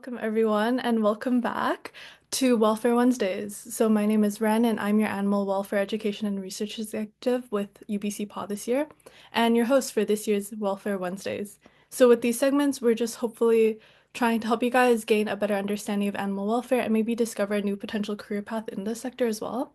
welcome everyone, and welcome back to Welfare Wednesdays. So, my name is Ren, and I'm your Animal Welfare Education and Research Executive with UBC Paw this year, and your host for this year's Welfare Wednesdays. So, with these segments, we're just hopefully trying to help you guys gain a better understanding of animal welfare and maybe discover a new potential career path in this sector as well.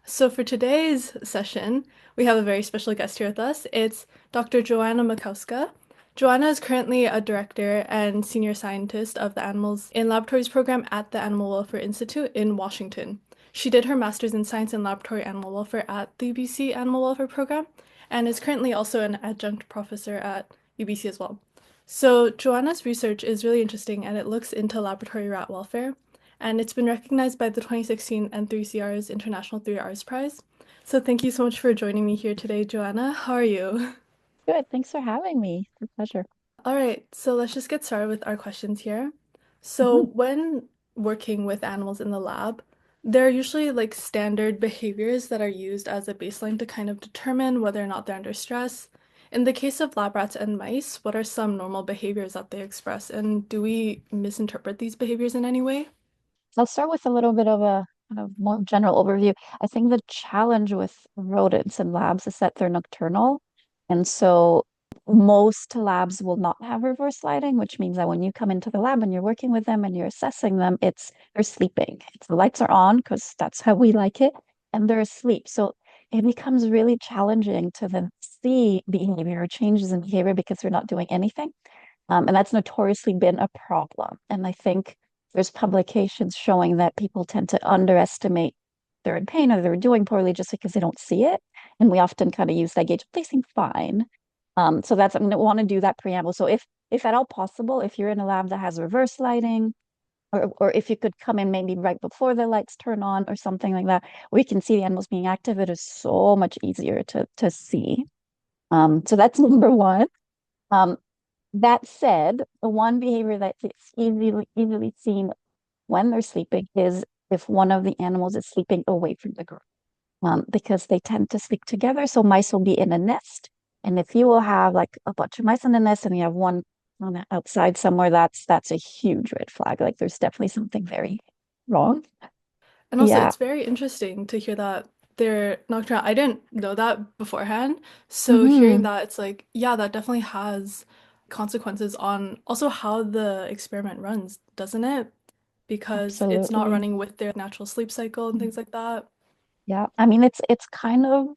So for today's session, we have a very special guest here with us. It's Dr. Joanna Makowska. Joanna is currently a director and senior scientist of the Animals in Laboratories program at the Animal Welfare Institute in Washington. She did her master's in science and laboratory animal welfare at the UBC Animal Welfare program and is currently also an adjunct professor at UBC as well. So Joanna's research is really interesting and it looks into laboratory rat welfare and it's been recognized by the 2016 N3CR's International 3Rs Prize. So thank you so much for joining me here today, Joanna. How are you? Good. Thanks for having me. It's a pleasure. All right, so let's just get started with our questions here. So Mhm. when working with animals in the lab, there are usually like standard behaviors that are used as a baseline to kind of determine whether or not they're under stress. In the case of lab rats and mice, what are some normal behaviors that they express, and do we misinterpret these behaviors in any way? I'll start with a little bit of a kind of more general overview. I think the challenge with rodents and labs is that they're nocturnal. And so most labs will not have reverse lighting, which means that when you come into the lab and you're working with them and you're assessing them, it's they're sleeping. It's, the lights are on because that's how we like it, and they're asleep. So it becomes really challenging to then see behavior or changes in behavior because they're not doing anything. And that's notoriously been a problem. And I think there's publications showing that people tend to underestimate they're in pain or they're doing poorly just because they don't see it. And we often kind of use that gauge. They seem fine. So that's I'm gonna want to do that preamble. So if at all possible, if you're in a lab that has reverse lighting, or if you could come in maybe right before the lights turn on or something like that, where you can see the animals being active, it is so much easier to see. So that's number one. Um, that said, the one behavior that is easily seen when they're sleeping is if one of the animals is sleeping away from the group, because they tend to sleep together. So mice will be in a nest, and if you will have like a bunch of mice in the nest and you have one on the outside somewhere, that's a huge red flag. Like there's definitely something very wrong. And also, Yeah. it's very interesting to hear that they're nocturnal. I didn't know that beforehand. So hearing Hmm. that, it's like, yeah, that definitely has consequences on also how the experiment runs, doesn't it? Because it's not Absolutely. running with their natural sleep cycle and things like that. Yeah. I mean, it's kind of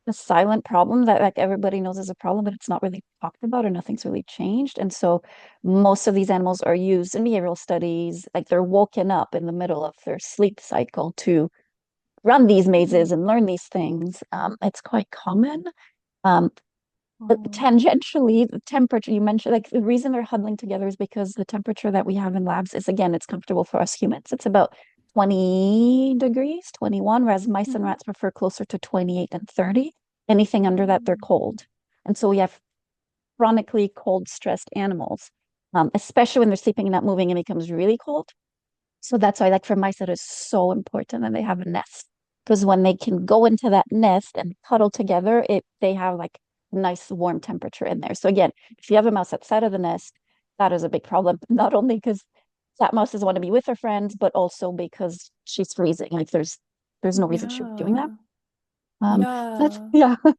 a silent problem that like everybody knows is a problem, but it's not really talked about or nothing's really changed. And so most of these animals are used in behavioral studies, like they're woken up in the middle of their sleep cycle to run these mazes and learn these things. It's quite common. Um, but Oh. tangentially, the temperature you mentioned, like the reason they're huddling together is because the temperature that we have in labs is, again, it's comfortable for us humans. It's about 20 degrees, 21, whereas mice and Mhm. rats prefer closer to 28 and 30. Anything under that, they're Mm. cold. And so we have chronically cold, stressed animals, especially when they're sleeping and not moving, it becomes really cold. So that's why, like for mice, it is so important that they have a nest. Because when they can go into that nest and cuddle together, they have like nice warm temperature in there. So again, if you have a mouse outside of the nest, that is a big problem. Not only because that mouse doesn't want to be with her friends, but also because she's freezing. Like there's no reason she would be doing that. Yeah. That's Yeah. yeah.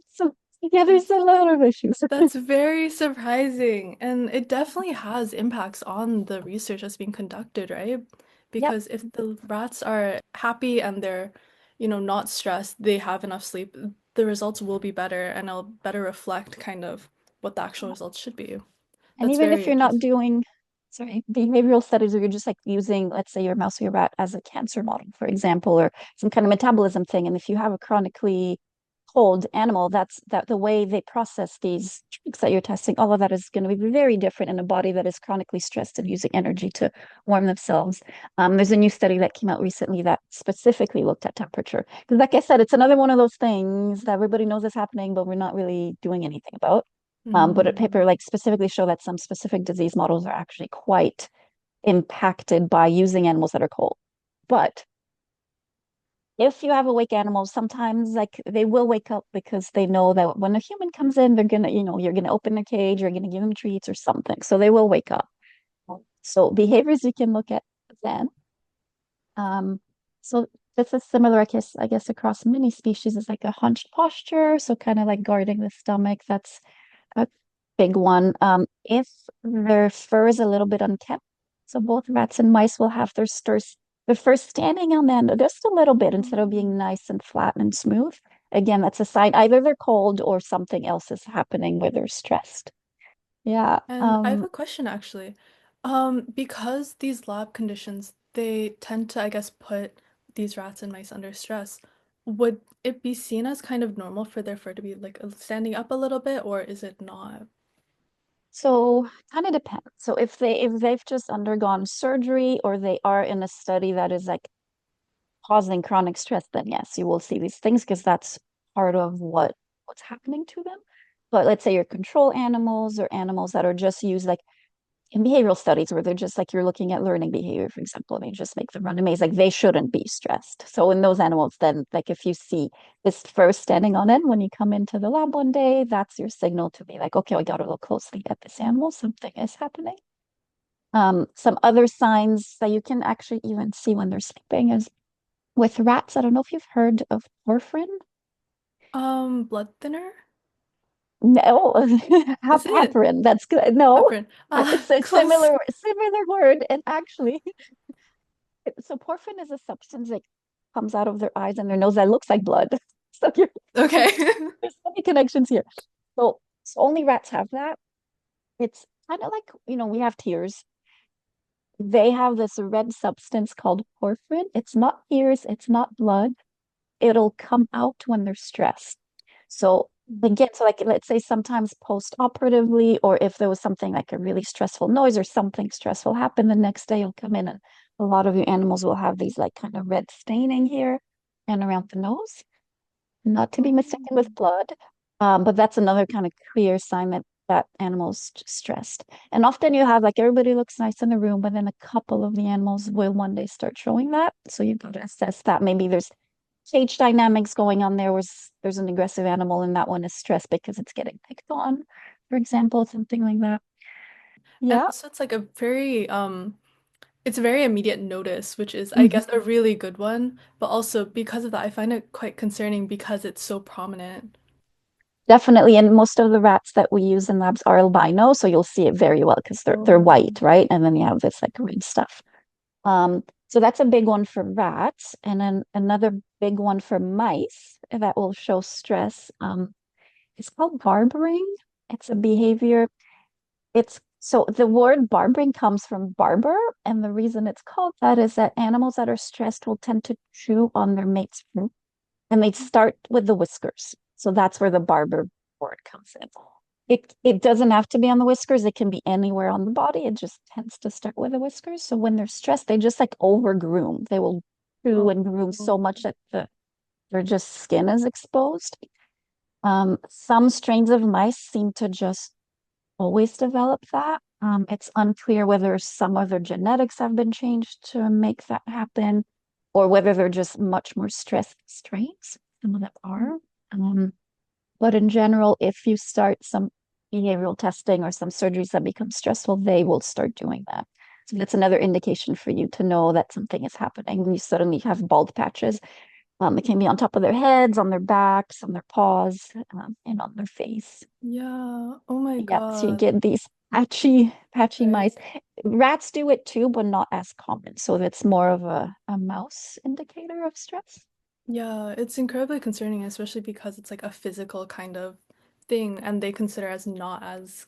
So yeah, there's a That's lot of issues. That's very surprising. And it definitely has impacts on the research that's being conducted, right? Yep. Because if the rats are happy and they're, not stressed, they have enough sleep, the results will be better and it'll better reflect kind of what the actual results should be. And That's even very if you're not interesting. doing, sorry, behavioral studies, or you're just like using, let's say, your mouse or your rat as a cancer model, for example, or some kind of metabolism thing, and if you have a chronically cold animal, that's that the way they process these drugs that you're testing, all of that is going to be very different in a body that is chronically stressed and using energy to warm themselves. There's a new study that came out recently that specifically looked at temperature. Because, like I said, it's another one of those things that everybody knows is happening, but we're not really doing anything about. But a paper Mm. like specifically show that some specific disease models are actually quite impacted by using animals that are cold. But if you have awake animals, sometimes like they will wake up because they know that when a human comes in, they're gonna, you're gonna open the cage, you're gonna give them treats or something. So they will wake up. So behaviors you can look at then. Um, so this is similar, I guess across many species is like a hunched posture. So kind of like guarding the stomach. That's a big one. If their fur is a little bit unkempt, so both rats and mice will have their fur standing on end just a little bit instead of being nice and flat and smooth. Again, that's a sign either they're cold or something else is happening where they're stressed. Yeah. And I have a question actually. Because these lab conditions, they tend to, I guess, put these rats and mice under stress, would it be seen as kind of normal for their fur to be like standing up a little bit, or is it not? So kind of depends. So if they've just undergone surgery or they are in a study that is like causing chronic stress, then yes, you will see these things because that's part of what's happening to them. But let's say your control animals or animals that are just used like in behavioral studies where they're just like you're looking at learning behavior, for example, and they just make them run a maze, like they shouldn't be stressed. So in those animals, then like if you see this first standing on end when you come into the lab one day, that's your signal to be like, okay, I got to look closely at this animal. Something is happening. Some other signs that you can actually even see when they're sleeping is with rats. I don't know if you've heard of porphyrin. Blood thinner? No, Is it heparin. That's good. No, heparin? it's a Close. similar word. And actually, so porphyrin is a substance that comes out of their eyes and their nose that looks like blood. So Okay. there's many connections here. So only rats have that. It's kind of like, we have tears. They have this red substance called porphyrin. It's not tears, it's not blood. It'll come out when they're stressed. So again, so like let's say sometimes post-operatively, or if there was something like a really stressful noise or something stressful happened, the next day you'll come in and a lot of your animals will have these like kind of red staining here and around the nose, not to be mistaken with Oh. blood. But that's another kind of clear sign that that animal's stressed. And often you have like everybody looks nice in the room, but then a couple of the animals will one day start showing that. So you've got to assess that. Maybe there's cage dynamics going on there was there's an aggressive animal and that one is stressed because it's getting picked on, for example, something like that. And Yeah. also it's like a very it's a very immediate notice, which is, I Mhm. guess, a really good one. But also because of that, I find it quite concerning because it's so prominent. Definitely. And most of the rats that we use in labs are albino, so you'll see it very well because they're Oh. white, right? And then you have this like green stuff. So that's a big one for rats. And then another big one for mice that will show stress. It's called barbering. It's a behavior. It's so the word barbering comes from barber, and the reason it's called that is that animals that are stressed will tend to chew on their mate's fruit, and they start with the whiskers. So that's where the barber word comes in. It doesn't have to be on the whiskers, it can be anywhere on the body. It just tends to start with the whiskers. So when they're stressed, they just like over groom. They will chew Oh. and groom so much that their just skin is exposed. Some strains of mice seem to just always develop that. It's unclear whether some of their genetics have been changed to make that happen, or whether they're just much more stressed strains. Some of them are. Um, but in general, if you start some behavioral testing or some surgeries that become stressful, they will start doing that. So that's another indication for you to know that something is happening when you suddenly have bald patches. It can be on top of their heads, on their backs, on their paws, and on their face. Yeah. Oh my Yeah, so you God. get these patchy Right. mice. Rats do it too, but not as common. So that's more of a mouse indicator of stress. Yeah, it's incredibly concerning, especially because it's like a physical kind of thing, and they consider as not as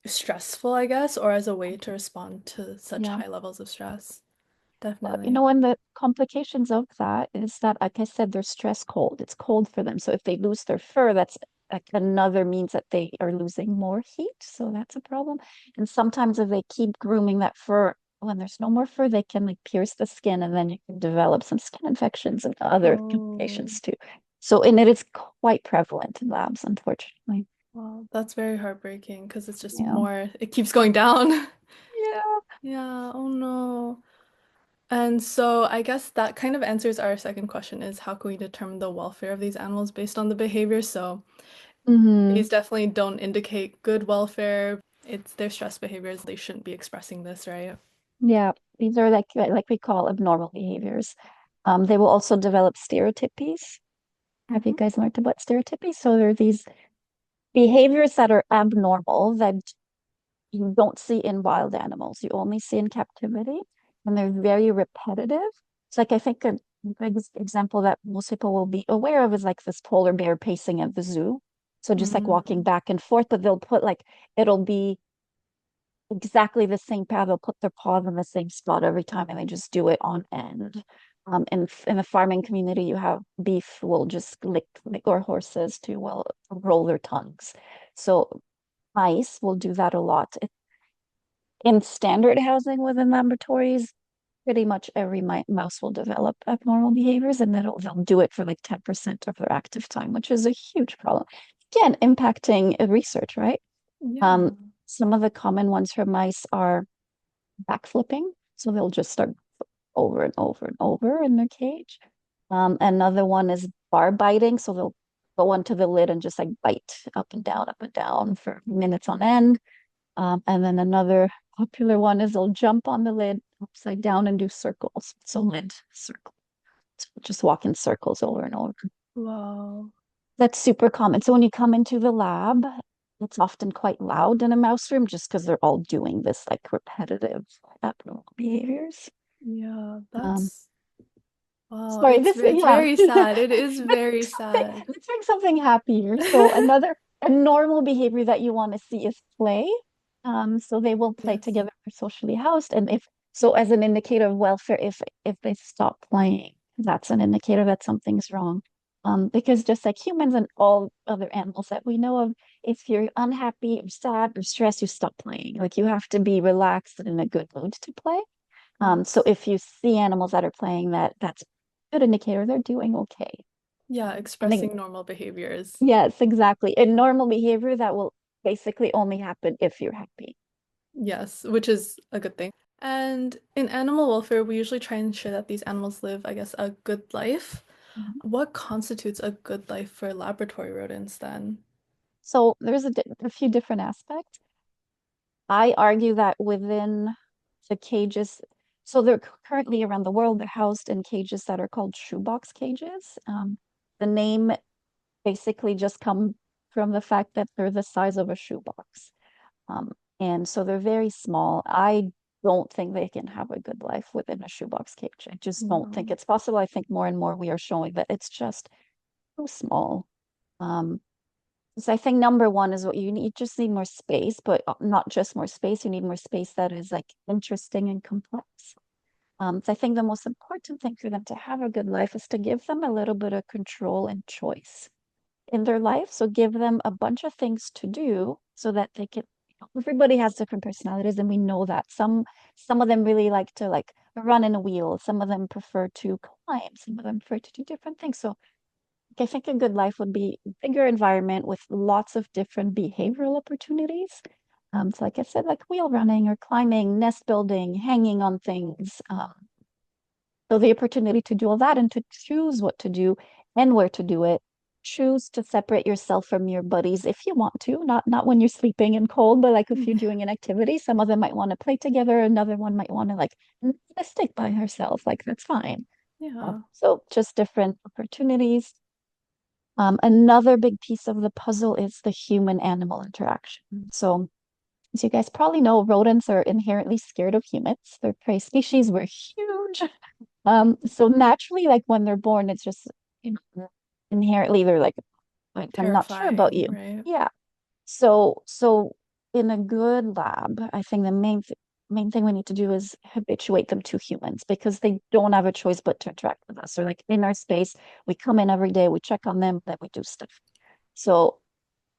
stressful, I guess, or as a way to respond to such Yeah. high levels of stress. But, Definitely. and the complications of that is that, like I said, they're stress cold. It's cold for them. So if they lose their fur, that's like another means that they are losing more heat. So that's a problem. And sometimes if they keep grooming that fur, when there's no more fur, they can like pierce the skin and then you can develop some skin infections and other Oh, complications too. So, and it is quite prevalent in labs, unfortunately. wow, that's very heartbreaking because it's just Yeah. more, it keeps going down. Yeah. Yeah, oh no. And so I guess that kind of answers our second question is how can we determine the welfare of these animals based on the behavior? So Hmm. these definitely don't indicate good welfare. It's their stress behaviors. They shouldn't be expressing this, right? Yeah, these are like we call abnormal behaviors. They will also develop stereotypies. Have you Hmm. guys learned about stereotypies? So there are these behaviors that are abnormal that you don't see in wild animals. You only see in captivity, and they're very repetitive. It's like I think a big example that most people will be aware of is like this polar bear pacing at the zoo. So just like walking Mm. back and forth, but they'll put like it'll be exactly the same path. They'll put their paws in the same spot every time, and they just do it on end. In the farming community, you have beef will just lick or horses to will roll their tongues. So mice will do that a lot. In standard housing within laboratories, pretty much every mouse will develop abnormal behaviors, and they'll do it for like 10% of their active time, which is a huge problem. Again, impacting research, right? Yeah. Um, some of the common ones for mice are backflipping. So they'll just start over and over and over in their cage. Another one is bar biting. So they'll go onto the lid and just like bite up and down for minutes on end. And then another popular one is they'll jump on the lid upside down and do circles. So lid circle. So just walk in circles over and over. Wow. That's super common. So when you come into the lab, it's often quite loud in a mouse room just because they're all doing this like repetitive abnormal behaviors. Yeah, Um, that's wow. sorry, this, It's yeah. very sad. It is very sad. Let's bring something happier. So another a normal behavior that you want to see is play. So they will play Yes. together, they're socially housed, and if so, as an indicator of welfare, if they stop playing, that's an indicator that something's wrong. Because just like humans and all other animals that we know of, if you're unhappy or sad or stressed, you stop playing. Like you have to be relaxed and in a good mood to play. So Yes. if you see animals that are playing, that's a good indicator they're doing okay. Yeah, And then, expressing normal behaviors. yes, exactly. In normal behavior, that will basically only happen if you're happy. Yes, which is a good thing. And in animal welfare, we usually try and ensure that these animals live, I guess, a good life. Mhm. What constitutes a good life for laboratory rodents then? So there's a few different aspects. I argue that within the cages, so they're currently around the world, they're housed in cages that are called shoebox cages. The name basically just come from the fact that they're the size of a shoebox. Um, and so they're very small. I don't think they can have a good life within a shoebox cage. I just don't think No. it's possible. I think more and more we are showing that it's just too small. Um, so I think number one is what you need. You just need more space, but not just more space. You need more space that is like interesting and complex. So I think the most important thing for them to have a good life is to give them a little bit of control and choice in their life. So give them a bunch of things to do so that they can, everybody has different personalities and we know that. Some of them really like to like run in a wheel. Some of them prefer to climb. Some of them prefer to do different things. So I think a good life would be a bigger environment with lots of different behavioral opportunities. So like I said, like wheel running or climbing, nest building, hanging on things. So the opportunity to do all that and to choose what to do and where to do it. Choose to separate yourself from your buddies if you want to, not when you're sleeping and cold, but like if you're doing an activity, some of them might want to play together, another one might want to like stick by herself. Like that's fine. Yeah. So just different opportunities. Another big piece of the puzzle is the human animal interaction. So as you guys probably know, rodents are inherently scared of humans. They're prey species. We're huge. So naturally, like when they're born, it's just you know, inherently they're like, I'm not sure about Terrifying, you. right? Yeah. So in a good lab, I think the main thing we need to do is habituate them to humans because they don't have a choice but to interact with us. Or like in our space, we come in every day, we check on them, then we do stuff. So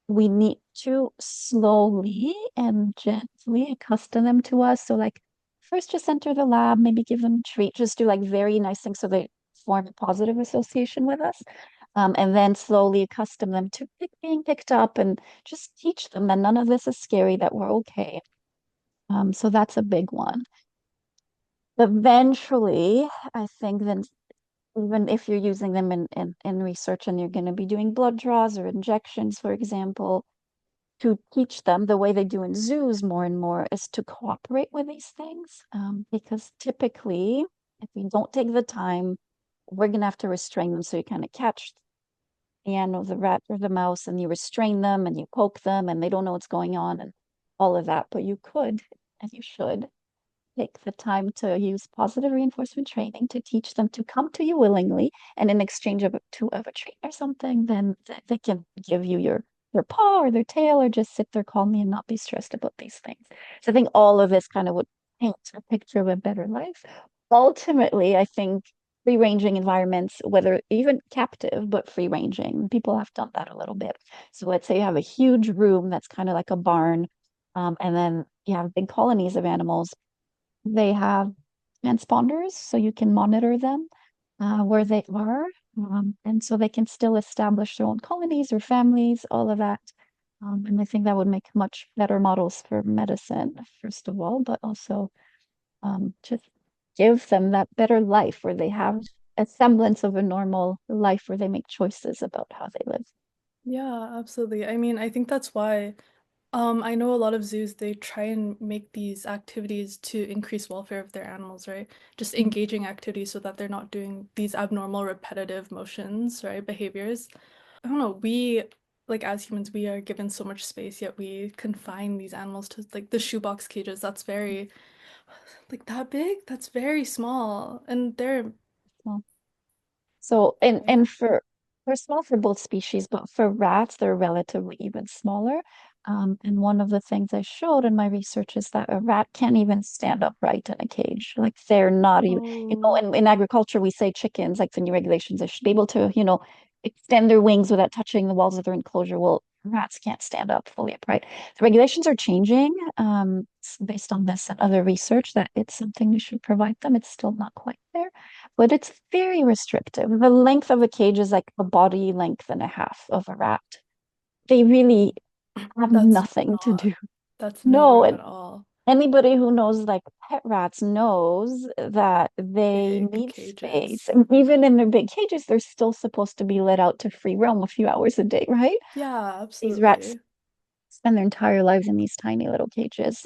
we need to slowly and gently accustom them to us. So like first just enter the lab, maybe give them a treat, just do like very nice things so they form a positive association with us. And then slowly accustom them to being picked up and just teach them that none of this is scary, that we're okay. So that's a big one. Eventually, I think then even if you're using them in research and you're going to be doing blood draws or injections, for example, to teach them the way they do in zoos more and more is to cooperate with these things. Because typically, if we don't take the time, we're gonna have to restrain them. So you kind of catch the animal, the rat or the mouse, and you restrain them and you poke them and they don't know what's going on and all of that. But you could and you should take the time to use positive reinforcement training to teach them to come to you willingly, and in exchange of a treat or something, then they can give you their paw or their tail or just sit there calmly and not be stressed about these things. So I think all of this kind of would paint a picture of a better life. Ultimately, I think free ranging environments, whether even captive, but free ranging, people have done that a little bit. So let's say you have a huge room that's kind of like a barn, and then you have big colonies of animals. They have transponders, so you can monitor them where they are. And so they can still establish their own colonies or families, all of that. And I think that would make much better models for medicine, first of all, but also just give them that better life where they have a semblance of a normal life where they make choices about how they live. Yeah, absolutely. I mean, I think that's why I know a lot of zoos they try and make these activities to increase welfare of their animals, right? Just Mhm. engaging activities so that they're not doing these abnormal repetitive motions, right? Behaviors. I don't know, we like as humans we are given so much space, yet we confine these animals to like the shoebox cages. That's very like that big? That's very small. And they're Well, so and yeah. for small for both species, but for rats, they're relatively even smaller. And one of the things I showed in my research is that a rat can't even stand upright in a cage. Like they're not even, Oh, in agriculture we say chickens, like the new regulations, they should be able to, extend their wings without touching the walls of their enclosure. Well, rats can't stand up fully upright. The regulations are changing, based on this and other research that it's something we should provide them. It's still not quite there, but it's very restrictive. The length of a cage is like a body length and a half of a rat. They really have that's nothing to not do. that's no No, room and at all. anybody who knows like pet rats knows that they Big need space. cages. And even in their big cages, they're still supposed to be let out to free roam a few hours a day, right? Yeah, These rats absolutely. spend their entire lives in these tiny little cages.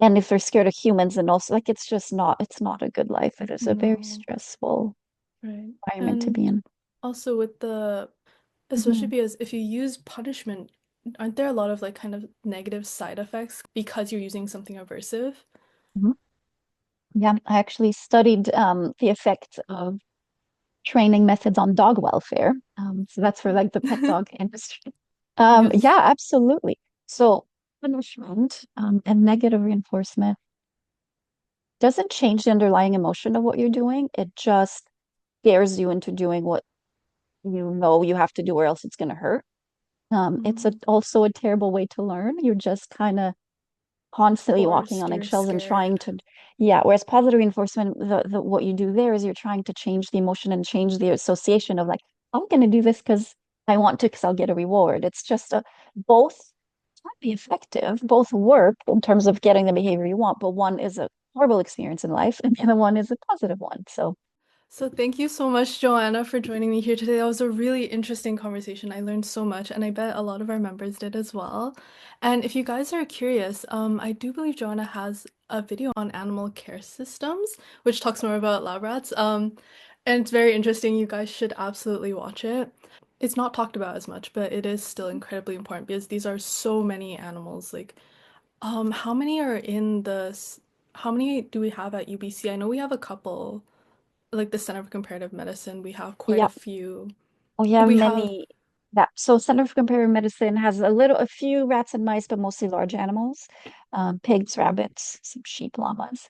And if they're scared of humans and also like it's not a good life. It is a very No, stressful right. environment to be And in. also with the especially Mhm. because if you use punishment, aren't there a lot of like kind of negative side effects because you're using something aversive? Mhm. Yeah, I actually studied the effects of training methods on dog welfare. So that's for like the pet dog industry. Yes. Yeah, absolutely. So punishment and negative reinforcement doesn't change the underlying emotion of what you're doing. It just scares you into doing what you know you have to do or else it's going to hurt. It's Mm. also a terrible way to learn. You're just kind of constantly walking Forced, on you're eggshells and trying scared. to, yeah, whereas positive reinforcement, the what you do there is you're trying to change the emotion and change the association of like, I'm going to do this because I want to because I'll get a reward. It's just a both can be effective, both work in terms of getting the behavior you want, but one is a horrible experience in life and the other one is a positive one. So So thank you so much, Joanna, for joining me here today. That was a really interesting conversation. I learned so much, and I bet a lot of our members did as well. And if you guys are curious, I do believe Joanna has a video on animal care systems, which talks more about lab rats. And it's very interesting. You guys should absolutely watch it. It's not talked about as much, but it is still incredibly important because these are so many animals. Like, how many are in how many do we have at UBC? I know we have a couple like the Center for Comparative Medicine, we have quite a yeah, few. we have We have many that so Center for Comparative Medicine has a few rats and mice, but mostly large animals, pigs, rabbits, some sheep, llamas.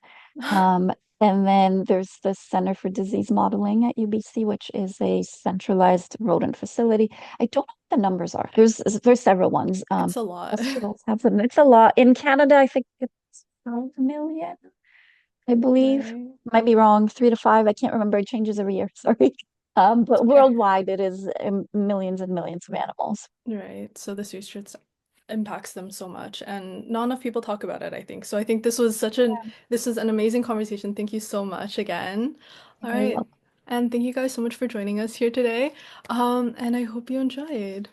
Um, and then there's the Center for Disease Modeling at UBC, which is a centralized rodent facility. I don't know what the numbers are. There's several ones. it's a lot, Hospitals have them. It's a lot. In Canada, I think it's 12 million, I believe. right? Might be wrong, 3 to 5. I can't remember. It changes every year. Sorry. It's But okay. worldwide, it is millions and millions of animals. Right. So this research impacts them so much, and not enough people talk about it, I think. So I think this was an amazing conversation. Thank you so much again. All Very right. well. And thank you guys so much for joining us here today. And I hope you enjoyed.